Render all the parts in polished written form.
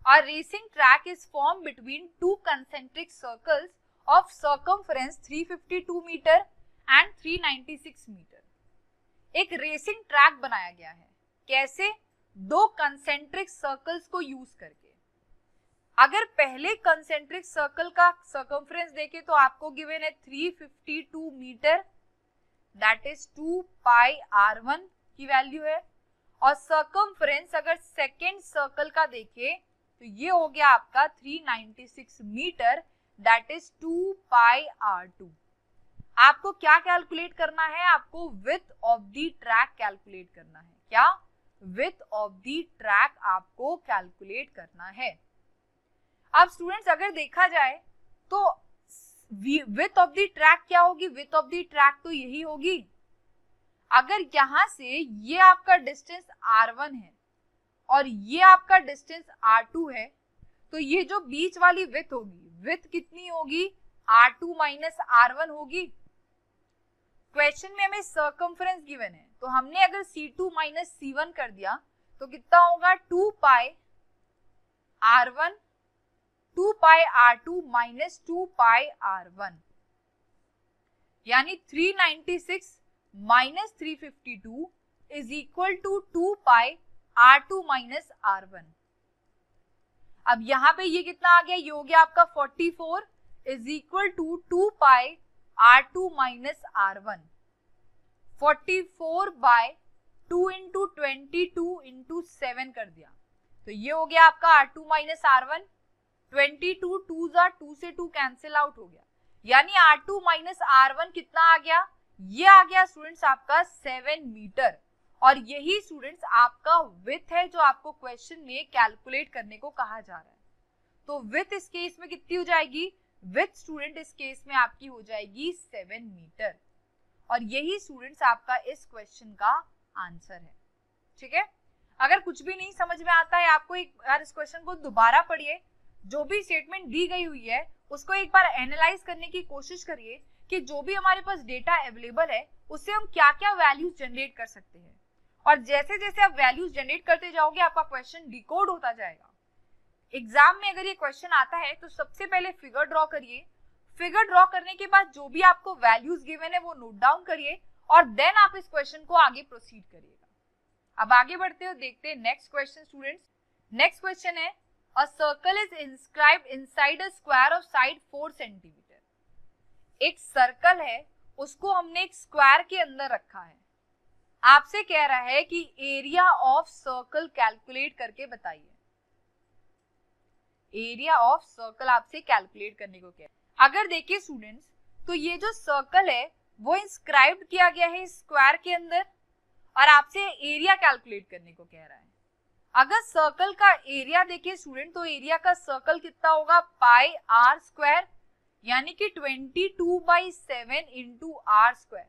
A racing track is formed between two concentric circles of circumference 352 meter and 396 meter. एक racing track बनाया गया है, कैसे? दो कंसेंट्रिक सर्कल्स को यूज करके। अगर पहले कंसेंट्रिक सर्कल का सर्कमफ्रेंस देखें तो आपको गिवन है 352 metre, that is 2 pi r1 की वैल्यू है, और सर्कमफ्रेंस अगर सेकेंड सर्कल का देखें तो ये हो गया आपका 396 metre, that is 2 pi r2। आपको क्या कैलकुलेट करना है? आपको width of the track calculate करना है। क्या? विड्थ ऑफ द ट्रैक आपको कैलकुलेट करना है। अब स्टूडेंट्स अगर देखा जाए तो विड्थ ऑफ द ट्रैक क्या होगी? विड्थ ऑफ द ट्रैक तो यही होगी। अगर यहां से ये आपका डिस्टेंस r1 है और ये आपका डिस्टेंस r2 है, तो ये जो बीच वाली विड्थ होगी, विड्थ कितनी होगी? r2 माइनस r1 होगी। क्वेश्चन में हमें सर्कमफ्रेंस गिवन है, तो हमने अगर C2 माइनस C1 कर दिया तो कितना होगा? 2 पाई r1, 2 पाई r2 माइनस 2 पाई r1, यानी 396 minus 352 is equal to 2 pi r2 minus r1। अब यहाँ पे ये कितना आ गया? ये हो गया आपका 44 is equal to 2 pi r2 minus r1। 44 by 2 into 22 into 7 कर दिया तो ये हो गया आपका r2 माइनस r1। 22 2 जा 2 से 2 कैंसिल आउट हो गया, यानी r2 माइनस r1 कितना आ गया? ये आ गया स्टूडेंट्स आपका 7 मीटर। और यही स्टूडेंट्स आपका विड्थ है जो आपको क्वेश्चन में कैलकुलेट करने को कहा जा रहा है। तो विड्थ इस केस में कितनी हो जाएगी? विड्थ स्टूडेंट इस केस में आपकी हो जाएगी 7 मीटर। और यही स्टूडेंट्स आपका इस क्वेश्चन का आंसर है। ठीक है, अगर कुछ भी नहीं समझ में आता है आपको एक बार इस क्वेश्चन को दोबारा पढ़िए, जो भी स्टेटमेंट दी गई हुई है उसको एक बार एनालाइज करने की कोशिश करिए कि जो भी हमारे पास डेटा अवेलेबल है उससे हम क्या क्या वैल्यूज जनरेट कर सकते हैं। और जैसे जैसे आप वैल्यूज जनरेट करते जाओगे आपका क्वेश्चन डिकोड होता जाएगा। एग्जाम में अगर ये क्वेश्चन आता है तो सबसे पहले फिगर ड्रॉ करिए, फिगर ड्रॉ करने के बाद जो भी आपको वैल्यूज गिवन है वो नोट डाउन करिए और देन आप इस क्वेश्चन को आगे प्रोसीड करिएगा। अब आगे बढ़ते हो, देखते हैं next question students. Next question है, a circle is inscribed inside a square of side 4 centimetre. एक सर्कल है, उसको हमने एक स्क्वायर के अंदर रखा है। आपसे कह रहा है कि एरिया ऑफ सर्कल कैलकुलेट करके बताइए। एरिया ऑफ सर्कल आपसे कैलकुलेट करने को कह रहा है। अगर देखिए स्टूडेंट्स, तो ये जो सर्कल है वो इंस्क्राइब्ड किया गया है स्क्वायर के अंदर और आपसे एरिया कैलकुलेट करने को कह रहा है। अगर सर्कल का एरिया देखिए स्टूडेंट, तो एरिया का सर्कल कितना होगा? पाई आर स्क्वायर, यानी कि 22/7 इंटू आर स्क्वायर।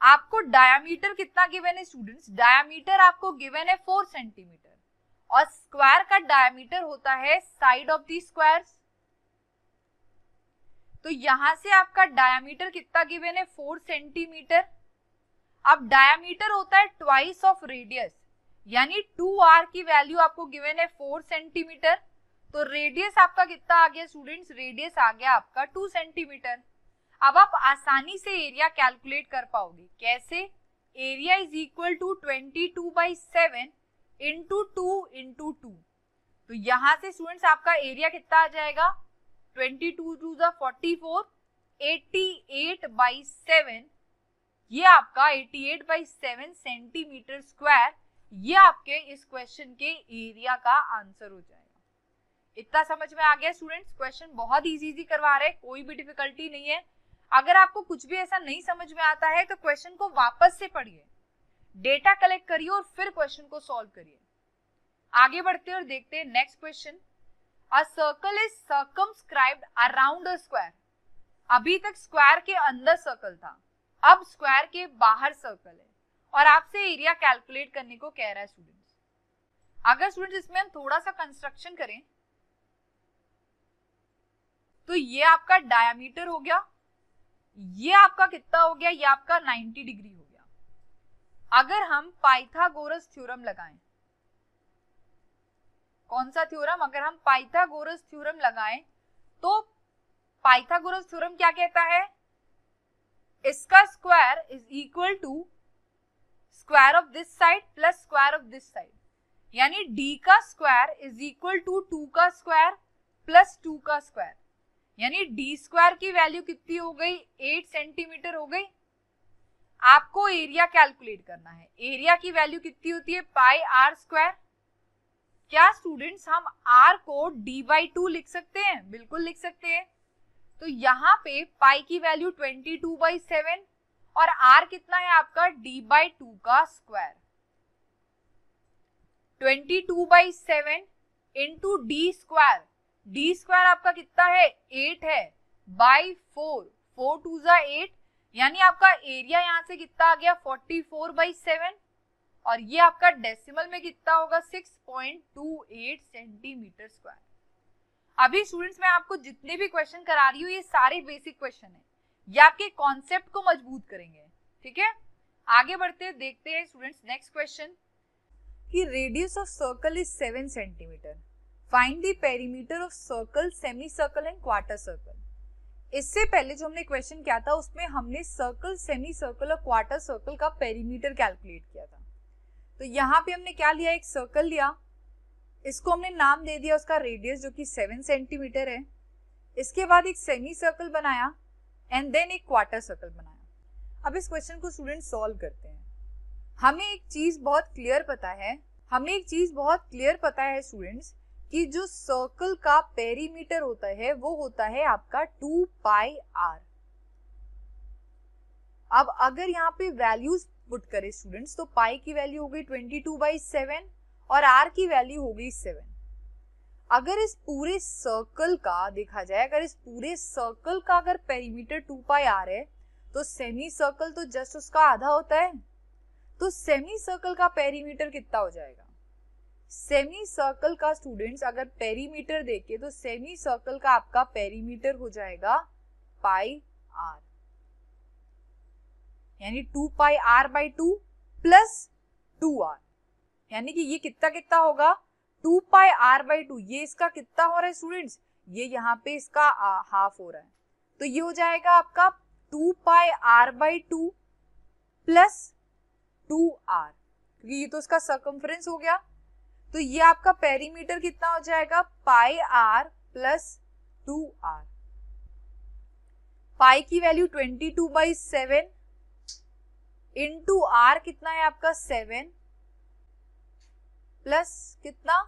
आपको डायामीटर कितना गिवन है स्टूडेंट्स? डायामीटर आपको गिवन है 4 सेंटीमीटर और स्क्वायर का डायामीटर होता है साइड ऑफ द स्क्वायर्स। तो यहां से आपका डायामीटर कितना गिवन है? 4 सेंटीमीटर। अब डायामीटर होता है ट्वाइस ऑफ रेडियस, यानी 2r की वैल्यू आपको गिवन है 4 सेंटीमीटर। तो रेडियस आपका कितना आ गया स्टूडेंट्स? रेडियस आ गया आपका 2 सेंटीमीटर। अब आप आसानी से एरिया कैलकुलेट कर पाओगे। कैसे? Area is equal to 22/7 into 2 into 2। तो यहां से स्टूडेंट्स आपका एरिया कितना आ जाएगा? 22 2 जा 44, 88/7, ये आपका 88/7 सेंटीमीटर स्क्वायर, ये आपके इस क्वेश्चन के एरिया का आंसर हो जाएगा। इतना समझ में आ गया स्टूडेंट्स? क्वेश्चन बहुत इजी करवा रहे हैं, कोई भी डिफिकल्टी नहीं है। अगर आपको कुछ भी ऐसा नहीं समझ में आता है तो क्वेश्चन को वापस से पढ़िए, डेटा कलेक्ट करिए और फिर क्वेश्चन को सॉल्व करिए। आगे बढ़ते हैं और देखते हैं next question. A circle is circumscribed around a square। अभी तक स्क्वायर के अंदर सर्कल था, अब स्क्वायर के बाहर सर्कल है और आपसे एरिया कैलकुलेट करने को कह रहा है स्टूडेंट्स। अगर स्टूडेंट्स इसमें हम थोड़ा सा कंस्ट्रक्शन करें तो ये आपका डायामीटर हो गया, ये आपका कितना हो गया? ये आपका 90 डिग्री हो गया। अगर हम पाइथागोरस थ्योरम लगाएं, कौन सा थ्योरम, अगर हम पाइथागोरस थ्योरम लगाएं तो पाइथागोरस थ्योरम क्या कहता है, इसका square is equal to square of this side plus square of this side, यानी d का स्क्वायर इज इक्वल टू 2 का स्क्वायर प्लस 2 का स्क्वायर, यानी d स्क्वायर की वैल्यू कितनी हो गई, 8 सेंटीमीटर हो गई। आपको एरिया कैलकुलेट करना है, एरिया की वैल्यू कितनी होती है, पाई आर स्क्वायर। क्या स्टूडेंट्स हम r को d/2 लिख सकते हैं, बिल्कुल लिख सकते हैं। तो यहाँ पे पाई की वैल्यू 22/7 और r कितना है आपका, d/2 का square, 22/7 into D square, D square आपका कितना है, 8 है, बाई 4, 4 2 जा 8, यानी आपका एरिया यहाँ से कितना आ गया, 44/7 और ये आपका डेसिमल में कितना होगा, 6.28 सेंटीमीटर स्क्वायर। अभी स्टूडेंट्स मैं आपको जितने भी क्वेश्चन करा रही हूँ ये सारे बेसिक क्वेश्चन है, ये आपके कॉन्सेप्ट को मजबूत करेंगे, ठीक है। आगे बढ़ते हैं, देखते हैं स्टूडेंट्स नेक्स्ट क्वेश्चन कि radius of circle is 7 centimetre, find the perimeter of circle, semi circle and quarter circle. इससे पहले जो हमने क्वेश्चन किया था उसमें हमने सर्कल, सेमी सर्कल और क्वार्टर सर्कल का पेरीमीटर कैलकुलेट किया था। तो यहाँ पे हमने क्या लिया, एक सर्कल लिया, इसको हमने नाम दे दिया उसका रेडियस जो कि 7 सेंटीमीटर है। इसके बाद एक सेमी सर्कल बनाया एंड देन एक क्वार्टर सर्कल बनाया। अब इस क्वेश्चन को स्टूडेंट सॉल्व करते हैं। हमें एक चीज बहुत क्लियर पता है, स्टूडेंट्स कि जो सर्कल का पेरीमीटर होता है वो होता है आपका 2 पाई आर। अब अगर यहाँ पे वैल्यूज पुट करें स्टूडेंट्स तो पाई की वैल्यू हो गई 22/7 और आर की वैल्यू हो गई 7। अगर इस पूरे सर्कल का देखा जाए, अगर पेरीमीटर 2 पाई आर है तो सेमी सर्कल तो जस्ट उसका आधा होता है। तो सेमी सर्कल का पेरीमीटर कितना हो जाएगा, सेमी सर्कल का स्टूडेंट्स अगर पेरीमीटर देखे तो सेमी सर्कल का आपका पेरीमीटर हो जाएगा पाई आर, यानी 2 पाई आर बाई 2 प्लस 2r, यानी कि ये कितना होगा 2 पाई आर बाई 2। ये इसका कितना हो रहा है स्टूडेंट्स, ये यहाँ पे इसका हाफ हो रहा है, तो ये हो जाएगा आपका 2 पाई आर बाई 2 प्लस 2r, क्योंकि ये तो इसका सर्कमफ्रेंस हो गया। तो ये आपका पेरीमीटर कितना हो जाएगा, पाई आर प्लस 2r। पाई की वैल्यू 22/7 इंटू आर कितना है आपका 7 प्लस कितना,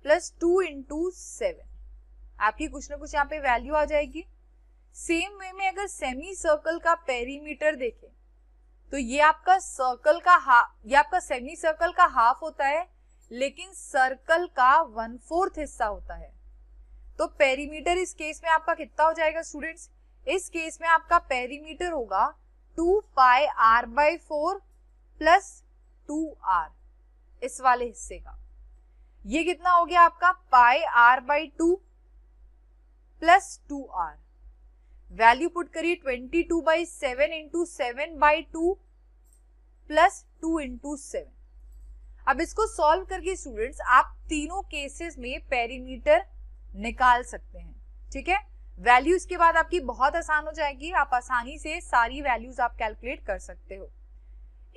प्लस 2 इंटू 7। आपकी कुछ ना कुछ यहाँ पे वैल्यू आ जाएगी। सेम वे में अगर सेमी सर्कल का पेरीमीटर देखें तो ये आपका सेमी सर्कल का हाफ होता है, लेकिन सर्कल का 1/4 हिस्सा होता है। तो पेरीमीटर इस केस में आपका कितना हो जाएगा स्टूडेंट्स, इस केस में आपका पेरीमीटर होगा 2 पाई आर बाई 4 प्लस 2r, इस वाले हिस्से का। ये कितना हो गया आपका pi r by 2 plus 2r। Value put करिए 22/7 इंटू 7/2 प्लस 2 इंटू 7। अब इसको सॉल्व करके स्टूडेंट्स आप तीनों केसेस में पेरीमीटर निकाल सकते हैं, ठीक है। वैल्यू इसके बाद आपकी बहुत आसान हो जाएगी, आप आसानी से सारी वैल्यूज आप कैलकुलेट कर सकते हो।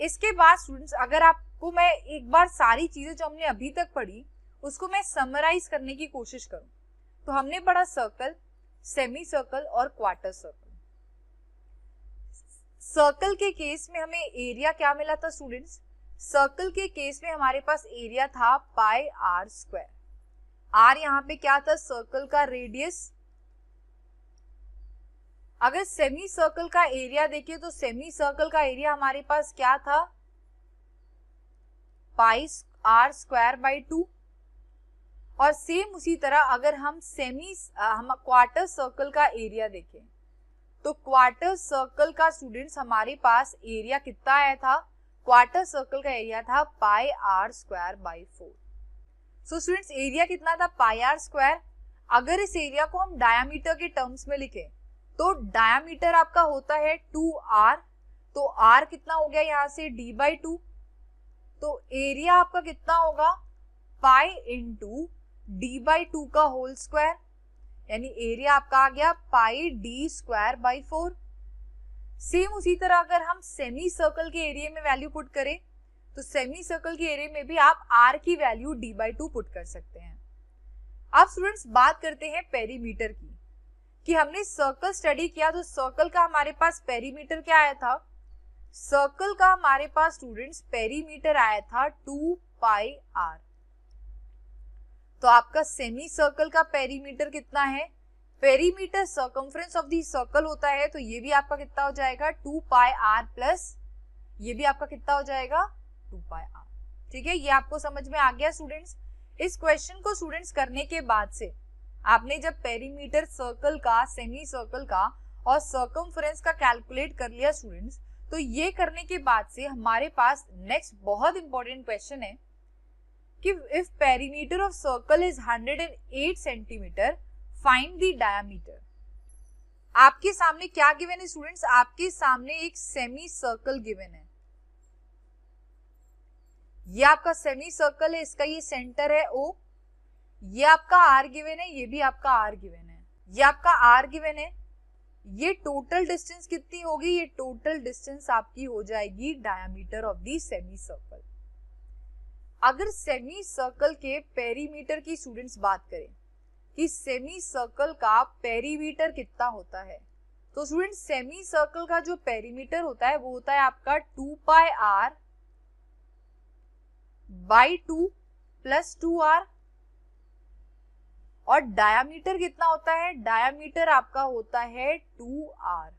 इसके बाद स्टूडेंट्स अगर आपको मैं एक बार सारी चीजें जो हमने अभी तक पढ़ी उसको मैं समराइज करने की कोशिश करूं, तो हमने पढ़ा सर्कल, सेमी सर्कल और क्वार्टर सर्कल। सर्कल के केस में हमें एरिया क्या मिला था स्टूडेंट्स, सर्कल के केस में हमारे पास एरिया था पाई आर स्क्वायर। आर यहाँ पे क्या था, सर्कल का रेडियस। अगर सेमी सर्कल का एरिया देखिए तो सेमी सर्कल का एरिया हमारे पास क्या था, पाई आर स्क्वायर बाई 2। और सेम उसी तरह अगर हम क्वार्टर सर्कल का एरिया देखें तो क्वार्टर सर्कल का स्टूडेंट्स हमारे पास एरिया कितना आया था, क्वार्टर सर्कल का एरिया था pi r square by 4। So students area कितना था, पाई आर स्क्वायर। अगर इस एरिया को हम डायामीटर के टर्म्स में लिखें तो डायामीटर आपका होता है 2r, तो r कितना हो गया यहाँ से d/2, तो एरिया आपका कितना होगा पाई इंटू d/2 का होल स्क्वायर, यानी एरिया आपका आ गया पाई d²/4। सेम उसी तरह अगर हम सेमी सर्कल के एरिया में वैल्यू पुट करें तो सेमी सर्कल के एरिया में भी आप r की वैल्यू d/2 पुट कर सकते हैं। अब स्टूडेंट्स बात करते हैं पेरीमीटर की, कि हमने सर्कल स्टडी किया तो सर्कल का हमारे पास पेरीमीटर क्या आया था, सर्कल का हमारे पास स्टूडेंट्स पेरीमीटर आया था 2πr। तो आपका सेमी सर्कल का पेरीमीटर कितना है, perimeter circumference of the circle होता है, तो ये भी आपका कितना हो जाएगा 2πr प्लस ये भी आपका कितना हो जाएगा 2πr। ठीक है, ये आपको समझ में आ गया स्टूडेंट्स। इस क्वेश्चन को स्टूडेंट्स करने के बाद से आपने जब पेरीमीटर सर्कल का, सेमी सर्कल का और सर्कमफ्रेंस का कैलकुलेट कर लिया स्टूडेंट्स, तो ये करने के बाद से हमारे पास नेक्स्ट बहुत इंपॉर्टेंट क्वेश्चन है कि if perimeter of circle is 108 centimetre find the diameter. आपके सामने क्या गिवन है स्टूडेंट्स, आपके सामने एक सेमी सर्कल गिवन है, ये आपका सेमी सर्कल है, इसका ये सेंटर है O, ये आपका R गिवन है, ये भी आपका R गिवन है, ये आपका R गिवन है। ये टोटल डिस्टेंस कितनी होगी, ये टोटल डिस्टेंस आपकी हो जाएगी diameter of the semi circle. अगर सेमी सर्कल के पेरीमीटर की स्टूडेंट्स बात करें कि सेमी सर्कल का पेरीमीटर कितना होता है, तो स्टूडेंट्स सेमी सर्कल का जो पेरीमीटर होता है वो होता है आपका 2πr/2 प्लस 2r। और डायामीटर कितना होता है, डायामीटर आपका होता है 2r।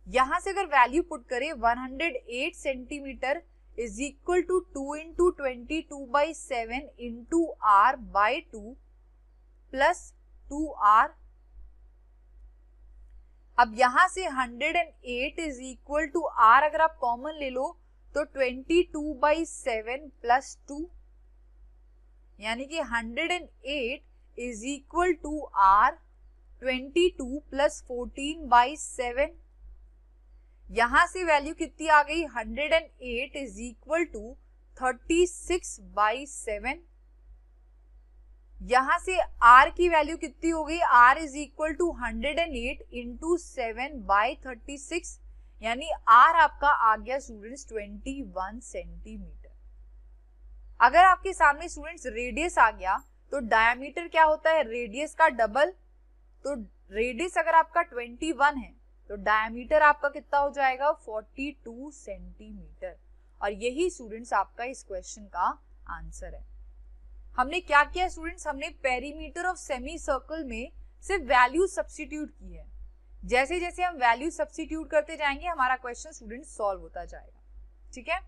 यहां से अगर वैल्यू पुट करें 108 centimetre is equal to 2 into 22/7 into r/2 plus 2r। अब यहां से 108 इज इक्वल टू r अगर आप कॉमन ले लो तो 22/7 प्लस 2, यानी कि 108 is equal to r 22 plus 14/7। यहां से वैल्यू कितनी आ गई, 108 इज इक्वल टू 36/7। यहां से r की वैल्यू कितनी हो गई, r is equal to 108 into 7/36, यानी r आपका आ गया स्टूडेंट्स 21 सेंटीमीटर। अगर आपके सामने स्टूडेंट्स रेडियस आ गया तो डायमीटर क्या होता है, रेडियस का डबल। तो रेडियस अगर आपका 21 है तो डायमीटर आपका कितना हो जाएगा 42 सेंटीमीटर। और यही स्टूडेंट्स आपका इस क्वेश्चन का आंसर है। हमने क्या किया स्टूडेंट्स, हमने पेरीमीटर ऑफ सेमी सर्कल में सिर्फ वैल्यू सब्स्टिट्यूट की है। जैसे जैसे हम वैल्यू सब्स्टिट्यूट करते जाएंगे हमारा क्वेश्चन स्टूडेंट्स सॉल्व होता जाएगा। ठीक है,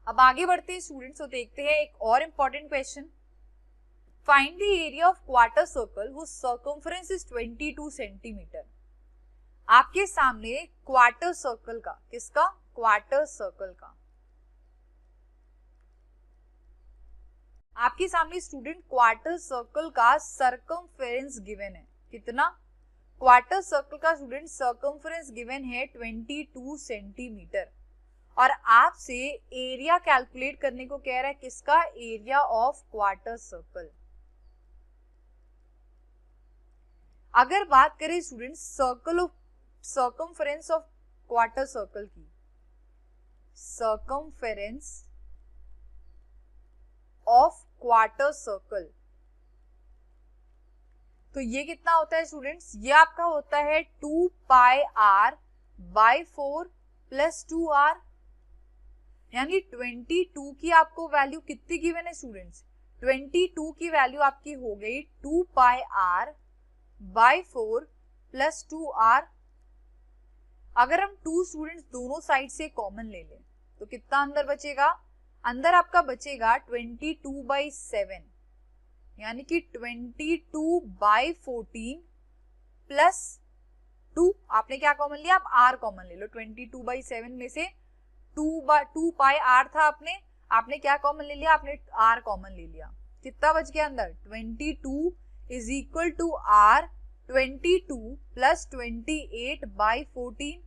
अब आगे बढ़ते हैं स्टूडेंट्स, तो देखते हैं एक और important question. Find the area of quarter circle whose circumference is 22 centimetre. आपके सामने क्वार्टर सर्कल का, किसका, क्वार्टर सर्कल का, आपके सामने स्टूडेंट क्वार्टर सर्कल का सर्कमफ्रेंस गिवन है। कितना, क्वार्टर सर्कल का स्टूडेंट सर्कमफ्रेंस गिवन है 22 सेंटीमीटर। और आपसे एरिया कैलकुलेट करने को कह रहा है, किसका, एरिया ऑफ क्वार्टर सर्कल। अगर बात करें students circle of circumference of quarter circle की, सर्कमफ्रेंस ऑफ क्वार्टर सर्कल, तो ये कितना होता है स्टूडेंट्स, ये आपका होता है 2πr/4 प्लस 2r, यानी 22 की आपको वैल्यू कितनी गिवन है स्टूडेंट्स, 22 की वैल्यू आपकी हो गई 2πr/4 प्लस 2r। अगर हम 2 स्टूडेंट्स दोनों साइड से कॉमन ले लें तो कितना अंदर बचेगा, अंदर आपका बचेगा 22/7, यानी कि 22/14 प्लस 2। आपने क्या कॉमन लिया, आप r कॉमन ले लो। 22/7 में से 2πr था, आपने क्या कॉमन ले लिया, आपने r कॉमन ले लिया। कितना बच गया अंदर, 22 is equal to r 22 plus 28/14।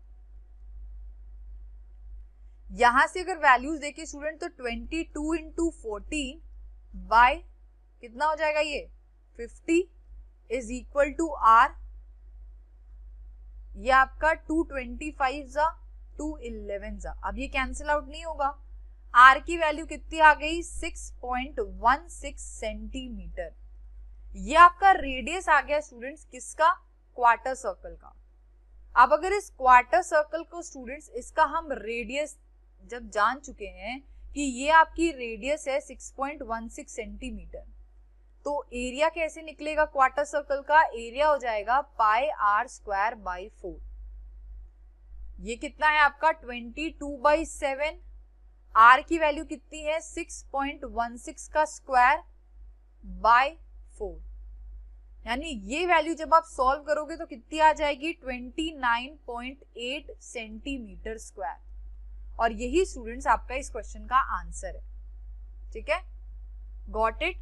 यहां से अगर वैल्यूज देखे स्टूडेंट तो 22 इंटू 14/14 कितना हो जाएगा ये 50 इज इक्वल टू आर, ये आपका 225 जा 211 जा, अब ये कैंसिल आउट नहीं होगा। आर की वैल्यू कितनी आ गई 6.16 सेंटीमीटर। ये आपका रेडियस आ गया स्टूडेंट्स किसका, क्वार्टर सर्कल का। अब अगर इस क्वार्टर सर्कल को स्टूडेंट्स इसका हम रेडियस जब जान चुके हैं कि ये आपकी रेडियस है 6.16 सेंटीमीटर, तो एरिया कैसे निकलेगा क्वार्टर सर्कल का, एरिया हो जाएगा पाई आर स्क्वायर बाई 4। ये कितना है आपका 22/7, आर की वैल्यू कितनी है 6.16 का स्क्वायर बाय 4, यानी ये वैल्यू जब आप सॉल्व करोगे तो कितनी आ जाएगी 29.8 सेंटीमीटर स्क्वायर। और यही स्टूडेंट्स आपका इस क्वेश्चन का आंसर है। ठीक है, गॉट इट।